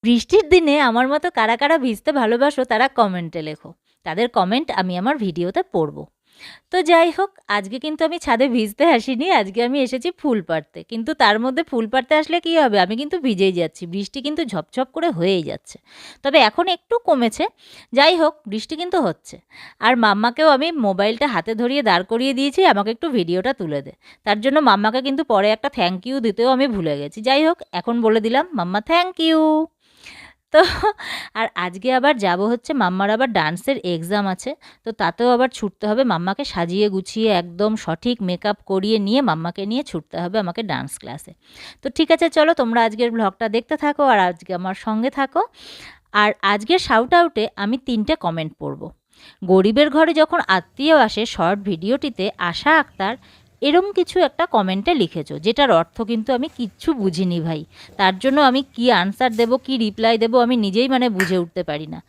বৃষ্টির দিনে আমার মতো কারা কারা ভিজতে ভালোবাসো তারা কমেন্টে লেখো। তাদের কমেন্ট আমি আমার ভিডিওতে পড়ব। তো যাই হোক, আজকে কিন্তু আমি ছাদে ভিজতে আসিনি, আজকে আমি এসেছি ফুল পাড়তে। কিন্তু তার মধ্যে ফুল পাড়তে আসলে কী হবে, আমি কিন্তু ভিজেই যাচ্ছি, বৃষ্টি কিন্তু ঝপঝপ করে হয়েই যাচ্ছে। তবে এখন একটু কমেছে, যাই হোক বৃষ্টি কিন্তু হচ্ছে। আর মাম্মাকেও আমি মোবাইলটা হাতে ধরিয়ে দাঁড় করিয়ে দিয়েছি, আমাকে একটু ভিডিওটা তুলে দে। তার জন্য মাম্মাকে কিন্তু পরে একটা থ্যাংক ইউ দিতেও আমি ভুলে গেছি। যাই হোক, এখন বলে দিলাম মাম্মা থ্যাংক ইউ। তো আর আজকে আবার যাব হচ্ছে, মাম্মার আবার ডান্সের এক্সাম আছে, তো তাতেও আবার ছুটতে হবে। মাম্মাকে সাজিয়ে গুছিয়ে একদম সঠিক মেকআপ করিয়ে নিয়ে মাম্মাকে নিয়ে ছুটতে হবে আমাকে ডান্স ক্লাসে। তো ঠিক আছে, চলো তোমরা আজকের ব্লগটা দেখতে থাকো আর আজকে আমার সঙ্গে থাকো। আর আজকের শাউট আউটে আমি 3টে কমেন্ট পড়ব। গরিবের ঘরে যখন আত্মীয় আসে শর্ট ভিডিওটিতে আশা আক্তার এরম কিছু একটা কমেন্টে লিখেছো, যেটার অর্থ কিন্তু আমি কিচ্ছু বুঝিনি ভাই। তার জন্য আমি কি আনসার দেব, কি রিপ্লাই দেব, আমি নিজেই মানে বুঝে উঠতে পারি না।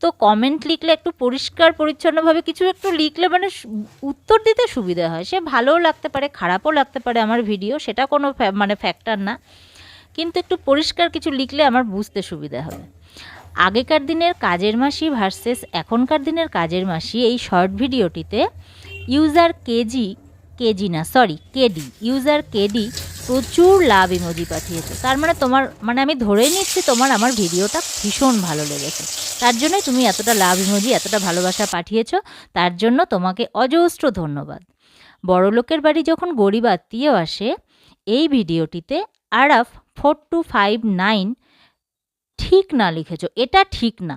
তো কমেন্ট লিখলে একটু পরিষ্কার পরিচ্ছন্নভাবে কিছু একটু লিখলে মানে উত্তর দিতে সুবিধা হয়। সে ভালোও লাগতে পারে, খারাপও লাগতে পারে আমার ভিডিও, সেটা কোনো মানে ফ্যাক্টর না, কিন্তু একটু পরিষ্কার কিছু লিখলে আমার বুঝতে সুবিধা হবে। আগেকার দিনের কাজের মাসি ভার্সেস এখনকার দিনের কাজের মাসি, এই শর্ট ভিডিওটিতে ইউজার কেডি ইউজার কেডি প্রচুর লাভ ইমোজি পাঠিয়েছে। তার মানে তোমার মানে আমি ধরে নিচ্ছি তোমার আমার ভিডিওটা ভীষণ ভালো লেগেছে, তার জন্যই তুমি এতটা লাভ ইমোজি, এতটা ভালোবাসা পাঠিয়েছো। তার জন্য তোমাকে অজস্র ধন্যবাদ। বড়লোকের বাড়ি যখন গরিব আত্মীয় আসে, এই ভিডিওটিতে আরাফ 4259 ঠিক না লিখেছো, এটা ঠিক না।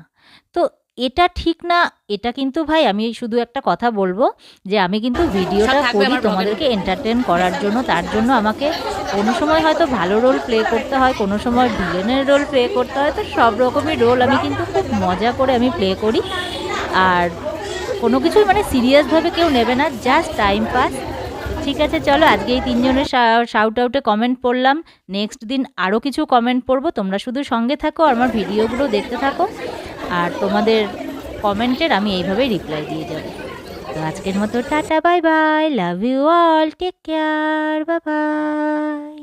তো এটা ঠিক না, এটা কিন্তু ভাই আমি শুধু একটা কথা বলবো যে আমি কিন্তু ভিডিওটা করি তোমাদেরকে এন্টারটেন করার জন্য। তার জন্য আমাকে কোনো সময় হয়তো ভালো রোল প্লে করতে হয়, কোনো সময় ভিলেনের রোল প্লে করতে হয়, তো সব রকমই রোল আমি কিন্তু খুব মজা করে আমি প্লে করি। আর কোনো কিছুই মানে সিরিয়াসভাবে কেউ নেবে না, জাস্ট টাইম পাস। ঠিক আছে, চলো আজকে এই 3জনের শাউট আউটে কমেন্ট পড়লাম। নেক্সট দিন আরও কিছু কমেন্ট পড়বো, তোমরা শুধু সঙ্গে থাকো, আমার ভিডিওগুলো দেখতে থাকো, আর তোমাদের কমেন্টের আমি এইভাবেই রিপ্লাই দিয়ে যাবো। তো আজকের মতো tata, bye bye, love you all, take care, bye by.